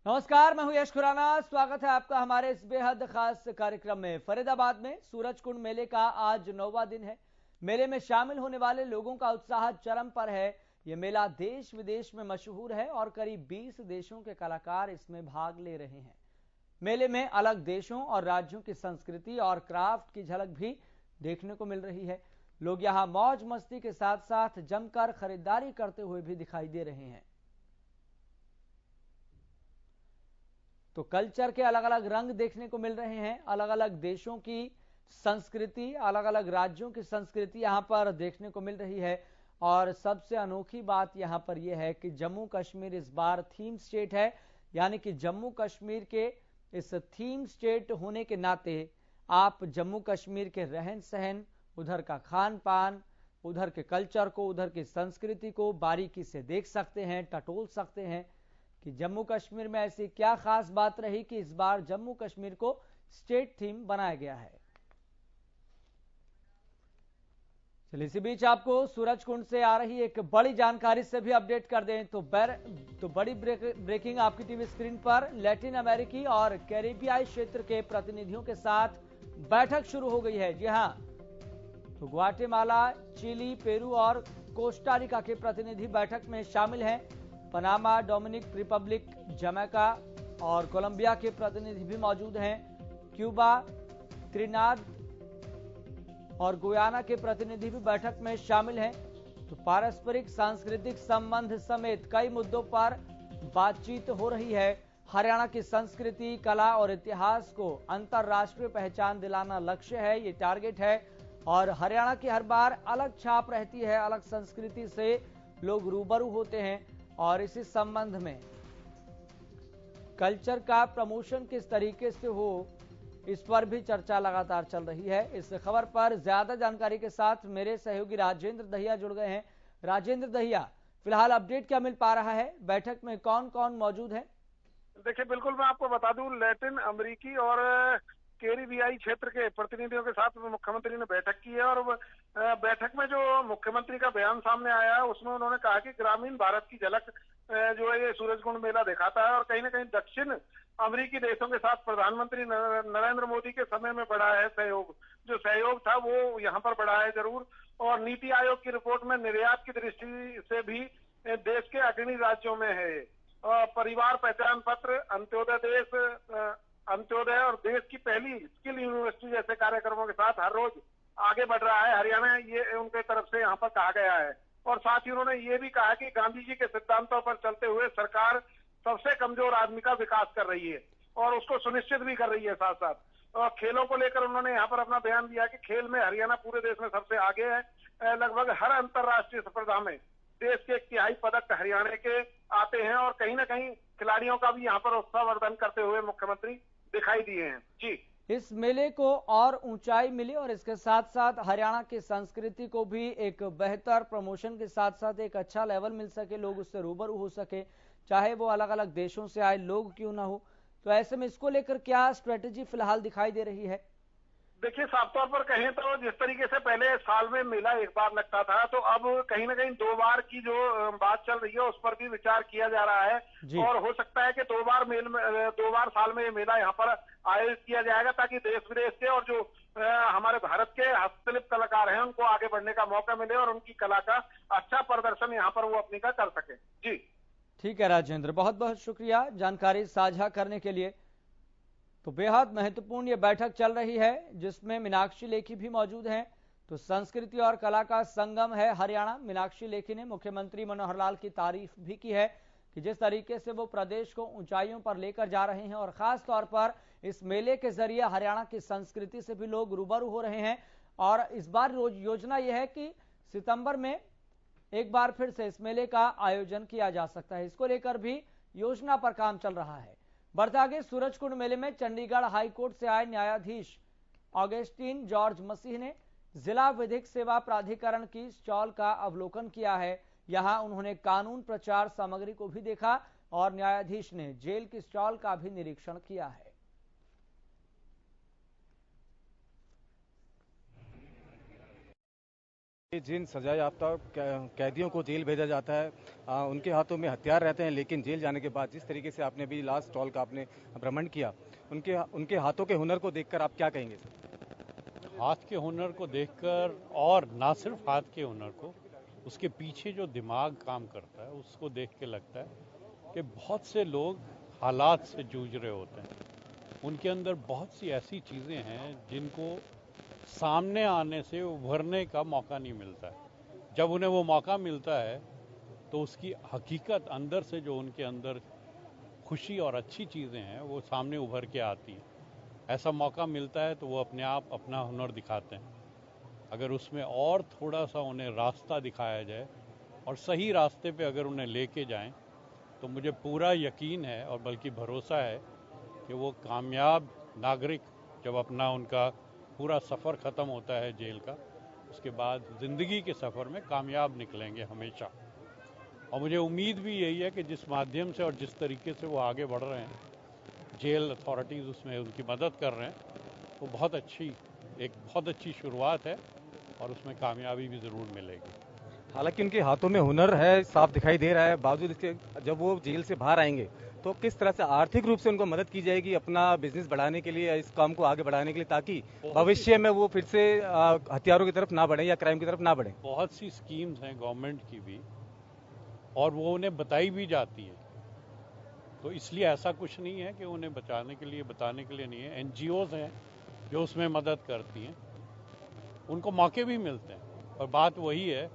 नमस्कार, मैं हूं यश खुराना। स्वागत है आपका हमारे इस बेहद खास कार्यक्रम में। फरीदाबाद में सूरजकुंड मेले का आज 9वां दिन है। मेले में शामिल होने वाले लोगों का उत्साह चरम पर है। यह मेला देश विदेश में मशहूर है और करीब 20 देशों के कलाकार इसमें भाग ले रहे हैं। मेले में अलग देशों और राज्यों की संस्कृति और क्राफ्ट की झलक भी देखने को मिल रही है। लोग यहाँ मौज मस्ती के साथ साथ जमकर खरीदारी करते हुए भी दिखाई दे रहे हैं। तो कल्चर के अलग अलग रंग देखने को मिल रहे हैं। अलग अलग देशों की संस्कृति, अलग अलग राज्यों की संस्कृति यहां पर देखने को मिल रही है। और सबसे अनोखी बात यहां पर यह है कि जम्मू कश्मीर इस बार थीम स्टेट है, यानी कि जम्मू कश्मीर के इस थीम स्टेट होने के नाते आप जम्मू कश्मीर के रहन सहन, उधर का खान पान, उधर के कल्चर को, उधर की संस्कृति को बारीकी से देख सकते हैं, टटोल सकते हैं कि जम्मू कश्मीर में ऐसी क्या खास बात रही कि इस बार जम्मू कश्मीर को स्टेट थीम बनाया गया है। चलिए, इसी बीच आपको सूरजकुंड से आ रही एक बड़ी जानकारी से भी अपडेट कर दें तो बड़ी ब्रेकिंग आपकी टीवी स्क्रीन पर। लैटिन अमेरिकी और कैरिबियाई क्षेत्र के प्रतिनिधियों के साथ बैठक शुरू हो गई है। जी हां, तो ग्वाटेमाला, चिली, पेरू और कोस्टारिका के प्रतिनिधि बैठक में शामिल हैं। पनामा, डोमिनिक रिपब्लिक, जमैका और कोलंबिया के प्रतिनिधि भी मौजूद हैं। क्यूबा, त्रिनाद और गुयाना के प्रतिनिधि भी बैठक में शामिल हैं। तो पारस्परिक सांस्कृतिक संबंध समेत कई मुद्दों पर बातचीत हो रही है। हरियाणा की संस्कृति, कला और इतिहास को अंतर्राष्ट्रीय पहचान दिलाना लक्ष्य है, ये टारगेट है। और हरियाणा की हर बार अलग छाप रहती है, अलग संस्कृति से लोग रूबरू होते हैं। और इसी संबंध में कल्चर का प्रमोशन किस तरीके से हो, इस पर भी चर्चा लगातार चल रही है। इस खबर पर ज्यादा जानकारी के साथ मेरे सहयोगी राजेंद्र दहिया जुड़ गए हैं। राजेंद्र दहिया, फिलहाल अपडेट क्या मिल पा रहा है? बैठक में कौन कौन मौजूद है? देखिए, बिल्कुल मैं आपको बता दूं, लैटिन अमेरिकी और कैरिबियाई क्षेत्र के प्रतिनिधियों के साथ मुख्यमंत्री ने बैठक की है। और बैठक में जो मुख्यमंत्री का बयान सामने आया है उसमें उन्होंने कहा कि ग्रामीण भारत की झलक जो है ये सूरजकुंड मेला दिखाता है। और कहीं ना कहीं दक्षिण अमेरिकी देशों के साथ प्रधानमंत्री नरेंद्र मोदी के समय में बढ़ा है सहयोग। जो सहयोग था वो यहाँ पर बढ़ा है जरूर। और नीति आयोग की रिपोर्ट में निर्यात की दृष्टि से भी देश के अग्रणी राज्यों में है। परिवार पहचान पत्र, अंत्योदय और देश की पहली स्किल यूनिवर्सिटी जैसे कार्यक्रमों के साथ हर रोज आगे बढ़ रहा है हरियाणा, ये उनके तरफ से यहाँ पर कहा गया है। और साथ ही उन्होंने ये भी कहा कि गांधी जी के सिद्धांतों पर चलते हुए सरकार सबसे कमजोर आदमी का विकास कर रही है और उसको सुनिश्चित भी कर रही है। साथ साथ और खेलों को लेकर उन्होंने यहाँ पर अपना बयान दिया कि खेल में हरियाणा पूरे देश में सबसे आगे है। लगभग हर अंतर्राष्ट्रीय स्पर्धा में देश के 1/3 पदक हरियाणा के आते हैं। और कहीं ना कहीं खिलाड़ियों का भी यहाँ पर उत्साहवर्धन करते हुए मुख्यमंत्री दिखाई दिए हैं। जी, इस मेले को और ऊंचाई मिली और इसके साथ साथ हरियाणा की संस्कृति को भी एक बेहतर प्रमोशन के साथ साथ एक अच्छा लेवल मिल सके, लोग उससे रूबरू हो सके, चाहे वो अलग अलग देशों से आए लोग क्यों ना हो। तो ऐसे में इसको लेकर क्या स्ट्रेटेजी फिलहाल दिखाई दे रही है? देखिए, साफ तौर पर कहें तो जिस तरीके से पहले साल में मेला एक बार लगता था, तो अब कहीं ना कहीं 2 बार की जो बात चल रही है उस पर भी विचार किया जा रहा है। और हो सकता है कि 2 बार साल में ये मेला यहाँ पर आयोजित किया जाएगा, ताकि देश विदेश के और जो हमारे भारत के हस्तशिल्प कलाकार हैं उनको आगे बढ़ने का मौका मिले और उनकी कला का अच्छा प्रदर्शन यहाँ पर वो अपनी का कर सके। जी, ठीक है राजेंद्र, बहुत बहुत शुक्रिया जानकारी साझा करने के लिए। तो बेहद महत्वपूर्ण ये बैठक चल रही है जिसमें मीनाक्षी लेखी भी मौजूद हैं। तो संस्कृति और कला का संगम है हरियाणा। मीनाक्षी लेखी ने मुख्यमंत्री मनोहर लाल की तारीफ भी की है कि जिस तरीके से वो प्रदेश को ऊंचाइयों पर लेकर जा रहे हैं और खास तौर पर इस मेले के जरिए हरियाणा की संस्कृति से भी लोग रूबरू हो रहे हैं। और इस बार योजना यह है कि सितंबर में एक बार फिर से इस मेले का आयोजन किया जा सकता है। इसको लेकर भी योजना पर काम चल रहा है। बढ़ते आगे, सूरजकुंड मेले में चंडीगढ़ हाईकोर्ट से आए न्यायाधीश ऑगस्टीन जॉर्ज मसीह ने जिला विधिक सेवा प्राधिकरण की स्टॉल का अवलोकन किया है। यहां उन्होंने कानून प्रचार सामग्री को भी देखा और न्यायाधीश ने जेल की स्टॉल का भी निरीक्षण किया है। जिन सजा याफ्ता कैदियों को जेल भेजा जाता है, उनके हाथों में हथियार रहते हैं, लेकिन जेल जाने के बाद जिस तरीके से आपने अभी लास्ट स्टॉल का आपने भ्रमण किया, उनके हाथों के हुनर को देखकर आप क्या कहेंगे? हाथ के हुनर को देखकर, और ना सिर्फ हाथ के हुनर को, उसके पीछे जो दिमाग काम करता है उसको देख के लगता है कि बहुत से लोग हालात से जूझ रहे होते हैं। उनके अंदर बहुत सी ऐसी चीज़ें हैं जिनको सामने आने से उभरने का मौका नहीं मिलता है। जब उन्हें वो मौका मिलता है तो उसकी हकीकत अंदर से, जो उनके अंदर खुशी और अच्छी चीज़ें हैं, वो सामने उभर के आती हैं। ऐसा मौका मिलता है तो वो अपने आप अपना हुनर दिखाते हैं। अगर उसमें और थोड़ा सा उन्हें रास्ता दिखाया जाए और सही रास्ते पे अगर उन्हें लेके जाएं, तो मुझे पूरा यकीन है और बल्कि भरोसा है कि वो कामयाब नागरिक, जब अपना उनका पूरा सफ़र ख़त्म होता है जेल का, उसके बाद ज़िंदगी के सफ़र में कामयाब निकलेंगे हमेशा। और मुझे उम्मीद भी यही है कि जिस माध्यम से और जिस तरीके से वो आगे बढ़ रहे हैं, जेल अथॉरिटीज़ उसमें उनकी मदद कर रहे हैं, वो एक बहुत अच्छी शुरुआत है और उसमें कामयाबी भी ज़रूर मिलेगी। हालांकि उनके हाथों में हुनर है, साफ दिखाई दे रहा है, बावजूद इसके जब वो जेल से बाहर आएंगे तो किस तरह से आर्थिक रूप से उनको मदद की जाएगी अपना बिजनेस बढ़ाने के लिए, इस काम को आगे बढ़ाने के लिए, ताकि भविष्य में वो फिर से हथियारों की तरफ ना बढ़े या क्राइम की तरफ ना बढ़े? बहुत सी स्कीम्स हैं गवर्नमेंट की भी, और वो उन्हें बताई भी जाती है। तो इसलिए ऐसा कुछ नहीं है कि उन्हें बताने के लिए नहीं है। NGOs हैं जो उसमें मदद करती हैं, उनको मौके भी मिलते हैं। और बात वही है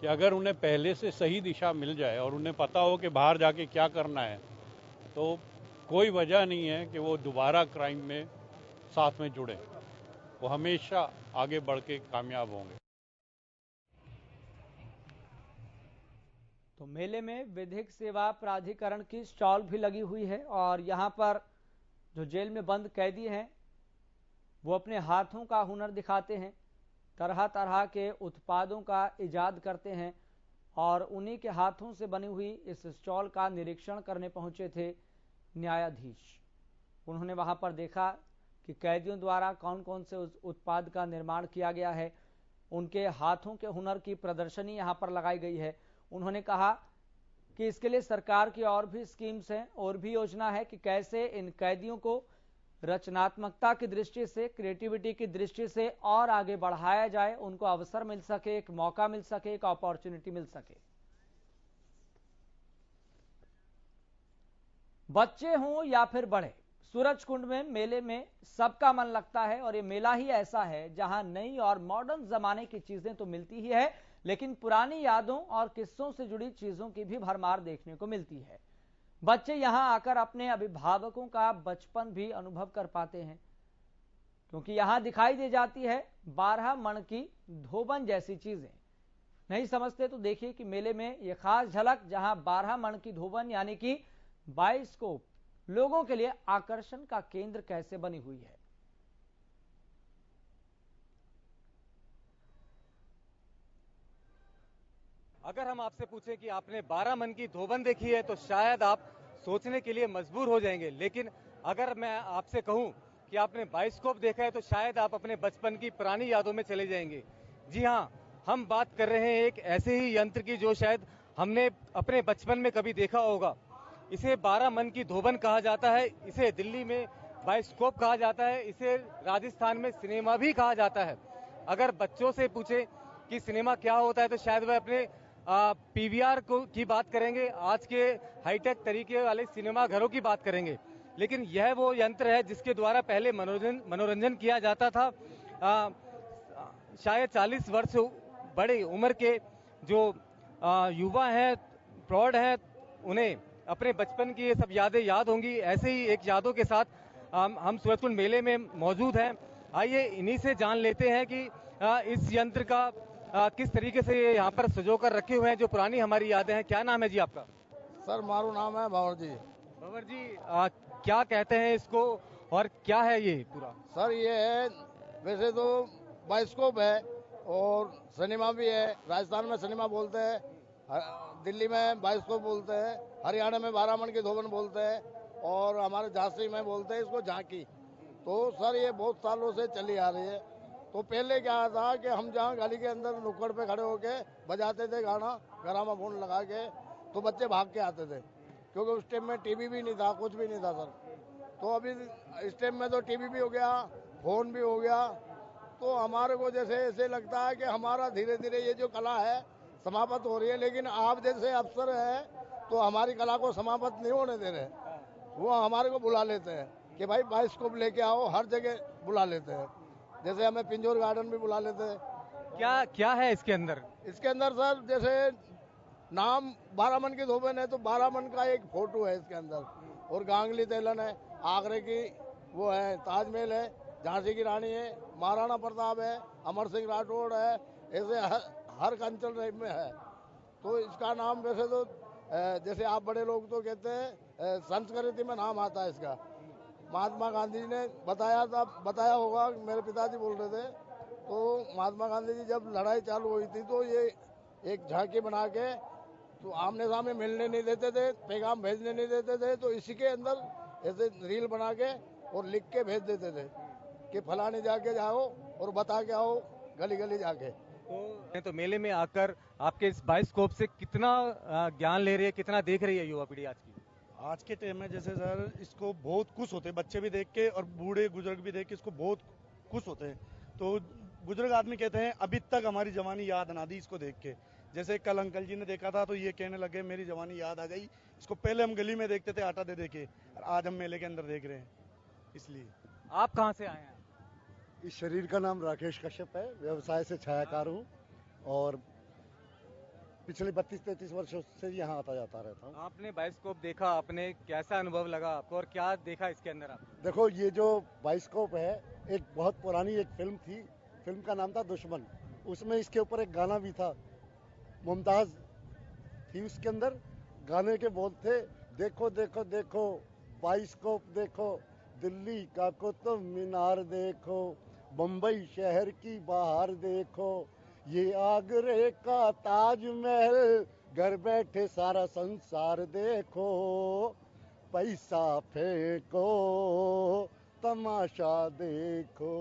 कि अगर उन्हें पहले से सही दिशा मिल जाए और उन्हें पता हो कि बाहर जाके क्या करना है, तो कोई वजह नहीं है कि वो दोबारा क्राइम में साथ में जुड़े। वो हमेशा आगे बढ़ के कामयाब होंगे। तो मेले में विधिक सेवा प्राधिकरण की स्टॉल भी लगी हुई है और यहां पर जो जेल में बंद कैदी हैं वो अपने हाथों का हुनर दिखाते हैं, तरह तरह के उत्पादों का इजाद करते हैं और उन्हीं के हाथों से बनी हुई इस स्टॉल का निरीक्षण करने पहुंचे थे न्यायाधीश। उन्होंने वहां पर देखा कि कैदियों द्वारा कौन कौन से उस उत्पाद का निर्माण किया गया है, उनके हाथों के हुनर की प्रदर्शनी यहां पर लगाई गई है। उन्होंने कहा कि इसके लिए सरकार की और भी स्कीम्स हैं और भी योजना है कि कैसे इन कैदियों को रचनात्मकता की दृष्टि से, क्रिएटिविटी की दृष्टि से और आगे बढ़ाया जाए, उनको अवसर मिल सके, एक मौका मिल सके, एक अपॉर्चुनिटी मिल सके। बच्चे हों या फिर बड़े, सूरजकुंड में मेले में सबका मन लगता है और ये मेला ही ऐसा है जहां नई और मॉडर्न जमाने की चीजें तो मिलती ही है, लेकिन पुरानी यादों और किस्सों से जुड़ी चीजों की भी भरमार देखने को मिलती है। बच्चे यहां आकर अपने अभिभावकों का बचपन भी अनुभव कर पाते हैं, क्योंकि यहां दिखाई दे जाती है 12 मण की धोबन जैसी चीजें। नहीं समझते तो देखिए कि मेले में यह खास झलक, जहां 12 मण की धोबन यानी कि बाइस्कोप लोगों के लिए आकर्षण का केंद्र कैसे बनी हुई है। अगर हम आपसे पूछें कि आपने 12 मन की धोबन देखी है तो शायद आप सोचने के लिए मजबूर हो जाएंगे, लेकिन अगर मैं आपसे कहूं कि आपने बाइस्कोप देखा है तो शायद आप अपने बचपन की पुरानी यादों में चले जाएंगे। जी हां, हम बात कर रहे हैं एक ऐसे ही यंत्र की जो शायद हमने अपने बचपन में कभी देखा होगा। इसे 12 मन की धोबन कहा जाता है, इसे दिल्ली में बाइस्कोप कहा जाता है, इसे राजस्थान में सिनेमा भी कहा जाता है। अगर बच्चों से पूछे कि सिनेमा क्या होता है तो शायद वह अपने PVR की बात करेंगे, आज के हाईटेक तरीके वाले सिनेमा घरों की बात करेंगे। लेकिन यह वो यंत्र है जिसके द्वारा पहले मनोरंजन किया जाता था। शायद 40 वर्ष बड़े उम्र के जो युवा हैं, प्रौढ़ हैं, उन्हें अपने बचपन की ये सब यादें याद होंगी। ऐसे ही एक यादों के साथ हम सूरजकुंड मेले में मौजूद हैं। आइए इन्हीं से जान लेते हैं कि इस यंत्र का किस तरीके से ये यहाँ पर सजो कर रखे हुए हैं, जो पुरानी हमारी यादें हैं। क्या नाम है जी आपका? सर मारू नाम है भंवर जी। भंवर जी, क्या कहते हैं इसको और क्या है ये पूरा? सर ये है, वैसे तो बाइस्कोप है और सिनेमा भी है। राजस्थान में सिनेमा बोलते हैं, दिल्ली में बाइस्कोप बोलते हैं, हरियाणा में 12 मन की धोबन बोलते हैं और हमारे झांसी में बोलते हैं इसको झांकी। तो सर ये बहुत सालों से चली आ रही है तो पहले क्या था कि हम जहाँ गली के अंदर नुक्कड़ पे खड़े होके बजाते थे गाना, ग्रामाफोन लगा के, तो बच्चे भाग के आते थे, क्योंकि उस टाइम में टीवी भी नहीं था, कुछ भी नहीं था सर। तो अभी इस टाइम में तो टीवी भी हो गया, फोन भी हो गया, तो हमारे को जैसे ऐसे लगता है कि हमारा धीरे धीरे ये जो कला है समाप्त हो रही है। लेकिन आप जैसे अफसर है तो हमारी कला को समाप्त नहीं होने दे रहे, वो हमारे को बुला लेते हैं कि भाई बाइस्कोप लेके आओ, हर जगह बुला लेते हैं। जैसे हमें पिंजौर गार्डन भी बुला लेते हैं। क्या क्या है इसके अंदर? इसके अंदर सर जैसे नाम 12 मन की धोबन है, तो 12 मन का एक फोटो है इसके अंदर, और गांगली तेलन है, आगरे की वो है, ताजमहल है, झांसी की रानी है, महाराणा प्रताप है, अमर सिंह राठौड़ है, ऐसे हर कंचन टाइप में है। तो इसका नाम वैसे तो जैसे आप बड़े लोग तो कहते हैं संस्कृति में नाम आता है इसका। महात्मा गांधी जी ने बताया होगा, मेरे पिताजी बोल रहे थे, तो महात्मा गांधी जी जब लड़ाई चालू हुई थी तो ये एक झांकी बना के, तो आमने सामने मिलने नहीं देते थे, पैगाम भेजने नहीं देते थे, तो इसी के अंदर ऐसे रील बना के और लिख के भेज देते थे कि फलाने जाके जाओ और बता के आओ, गली गली जाके। तो मेले में आकर आपके इस बाइस्कोप से कितना ज्ञान ले रही है, कितना देख रही है युवा पीढ़ी आज की? आज के टाइम में जैसे सर इसको बहुत खुश होते हैं, बच्चे भी देख के और बूढ़े बुजुर्ग भी देख के इसको बहुत खुश होते हैं। तो बुजुर्ग आदमी कहते हैं अभी तक हमारी जवानी याद ना दी इसको देख के। जैसे कल अंकल जी ने देखा था तो ये कहने लगे मेरी जवानी याद आ गई। इसको पहले हम गली में देखते थे आटा दे दे के, और आज हम मेले के अंदर देख रहे हैं। इसलिए आप कहाँ से आए हैं? इस शरीर का नाम राकेश कश्यप है, व्यवसाय से छायाकार हूँ और पिछले 32-33 वर्षों से यहाँ आता जाता रहता हूँ। आपने बाइस्कोप देखा, आपने कैसा अनुभव लगा आपको और क्या देखा इसके अंदर आपने? देखो ये जो बाइस्कोप है, एक बहुत पुरानी एक फिल्म थी, फिल्म का नाम था दुश्मन। उसमें इसके ऊपर एक गाना भी था, मुमताज थी उसके अंदर, गाने के बोल थे, देखो देखो देखो बाइस्कोप देखो, दिल्ली का कुतुब मीनार देखो, बम्बई शहर की बाहर देखो, ये आगरे का ताजमहल, घर बैठे सारा संसार देखो, पैसा फेंको तमाशा देखो।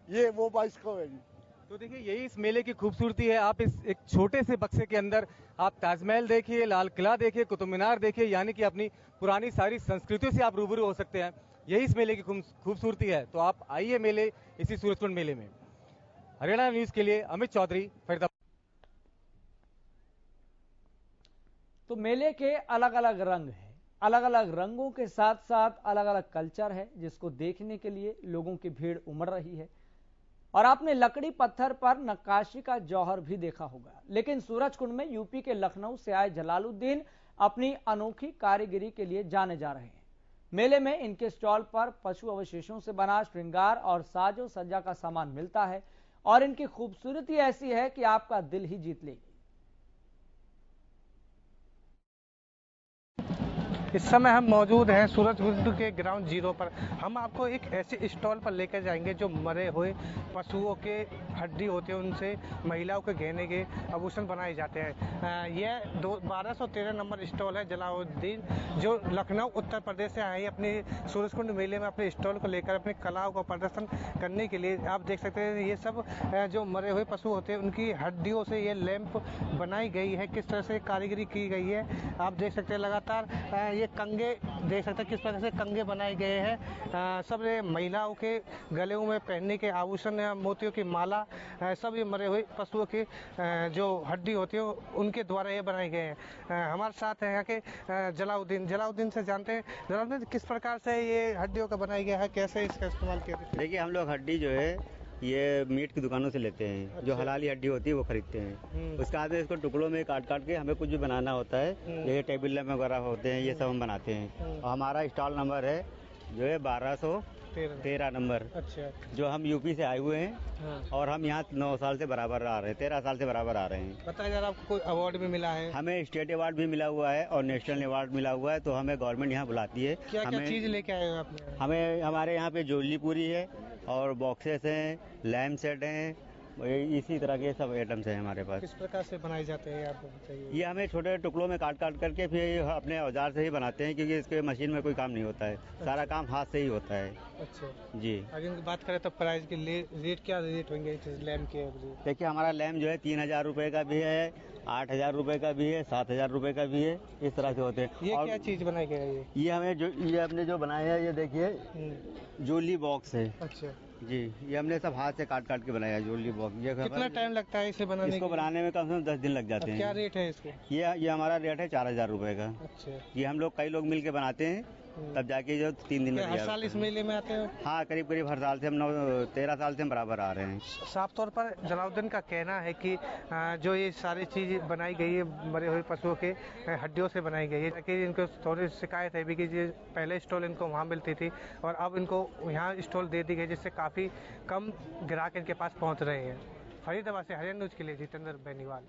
ये वो बाइस्कोप है जी। तो देखिए यही इस मेले की खूबसूरती है। आप इस एक छोटे से बक्से के अंदर आप ताजमहल देखिए, लाल किला देखिए, कुतुब मीनार देखिए, यानी कि अपनी पुरानी सारी संस्कृतियों से आप रूबरू हो सकते हैं। यही इस मेले की खूबसूरती है। तो आप आइए मेले, इसी सूरजकुंड मेले में। हरियाणा न्यूज के लिए अमित चौधरी, फरीदाबाद। तो मेले के अलग अलग रंग हैं, अलग अलग रंगों के साथ साथ अलग अलग कल्चर है, जिसको देखने के लिए लोगों की भीड़ उमड़ रही है। और आपने लकड़ी पत्थर पर नक्काशी का जौहर भी देखा होगा। लेकिन सूरजकुंड में यूपी के लखनऊ से आए जलालुद्दीन अपनी अनोखी कारीगरी के लिए जाने जा रहे हैं। मेले में इनके स्टॉल पर पशु अवशेषों से बना श्रृंगार और साजो सज्जा का सामान मिलता है, और इनकी खूबसूरती ऐसी है कि आपका दिल ही जीत लेगी। इस समय हम मौजूद हैं सूरजकुंड के ग्राउंड जीरो पर। हम आपको एक ऐसे स्टॉल पर लेकर जाएंगे जो मरे हुए पशुओं के हड्डी होते हैं, उनसे महिलाओं के गहने के आभूषण बनाए जाते हैं। यह 1213 नंबर स्टॉल है जलालुद्दीन, जो लखनऊ उत्तर प्रदेश से आए अपने सूरजकुंड मेले में अपने स्टॉल को लेकर अपनी कलाओं का प्रदर्शन करने के लिए। आप देख सकते हैं ये सब जो मरे हुए पशु होते हैं उनकी हड्डियों से ये लैंप बनाई गई है, किस तरह से कारीगरी की गई है आप देख सकते हैं। लगातार ये कंगे देख सकते हैं किस तरह से कंगे बनाए गए हैं। सब महिलाओं के गले में पहनने के आभूषण, मोतियों की माला, सब ये मरे हुए पशुओं की जो हड्डी होती है उनके द्वारा ये बनाए गए हैं। हमारे साथ है यहाँ के जलालुद्दीन से जानते हैं, जलालुद्दीन किस प्रकार से ये हड्डियों का बनाया गया है, कैसे इसका इस्तेमाल किया? देखिए हम लोग हड्डी जो है ये मीट की दुकानों से लेते हैं। अच्छा। जो हलाली हड्डी होती है वो खरीदते हैं। उसके बाद में इसको टुकड़ों में काट के हमें कुछ भी बनाना होता है, जैसे टेबल लैंप वगैरह होते हैं, ये सब हम बनाते हैं। और हमारा स्टॉल नंबर है जो है 1213 नंबर। अच्छा। जो हम यूपी से आए हुए हैं। हाँ। और हम यहाँ 9 साल से बराबर आ रहे हैं, 13 साल से बराबर आ रहे हैं। बताइए यार, आपको कोई अवार्ड भी मिला है? हमें स्टेट अवार्ड भी मिला हुआ है और नेशनल अवार्ड मिला हुआ है। तो हमें गवर्नमेंट यहाँ बुलाती है। क्या चीज लेके आए हो आपने? हमें हमारे यहाँ पे ज्वेलरी पूरी है और बॉक्सेस हैं, लैम्प सेट हैं इसी तरह के सब आइटम्स हैं हमारे पास। किस प्रकार से बनाए जाते हैं आप बताइए। ये हमें छोटे टुकड़ों में काट काट करके फिर अपने औजार से ही बनाते हैं, क्योंकि इसके मशीन में कोई काम नहीं होता है। सारा काम हाथ से ही होता है। अच्छा जी। अगर बात करें तो प्राइस के रेट क्या रेट होंगे लैम्प के? देखिए हमारा लैम्प जो है 3,000 रुपए का भी है, 8,000 रुपए का भी है, 7,000 रुपए का भी है, इस तरह से होते हैं। ये क्या चीज बनाई गई है? ये हमें ये हमने जो बनाया है, ये देखिए जोली बॉक्स है। अच्छा जी, ये हमने सब हाथ से काट काट के बनाया है जोली बॉक्स। ये कितना टाइम लगता है इसे बनाने? इसको बनाने में कम से कम 10 दिन लग जाते हैं। क्या रेट है इसको? ये हमारा रेट है 4,000 रुपए का। अच्छा। ये हम लोग कई लोग मिल के बनाते हैं, तब जाके जो 3 दिन में हर साल इस मेले में आते हो? हाँ, करीब करीब हर साल से हम 13 साल से हम बराबर आ रहे हैं। साफ तौर पर जलालुद्दीन का कहना है कि जो ये सारी चीज़ बनाई गई है मरे हुए पशुओं के हड्डियों से बनाई गई है, ताकि इनको थोड़ी शिकायत है भी कि ये पहले स्टॉल इनको वहाँ मिलती थी और अब इनको यहाँ स्टॉल दे दी गई, जिससे काफ़ी कम ग्राहक इनके पास पहुँच रहे हैं। फरीदाबाद से हरियाणा न्यूज़ के लिए जितेंद्र बेनीवाल।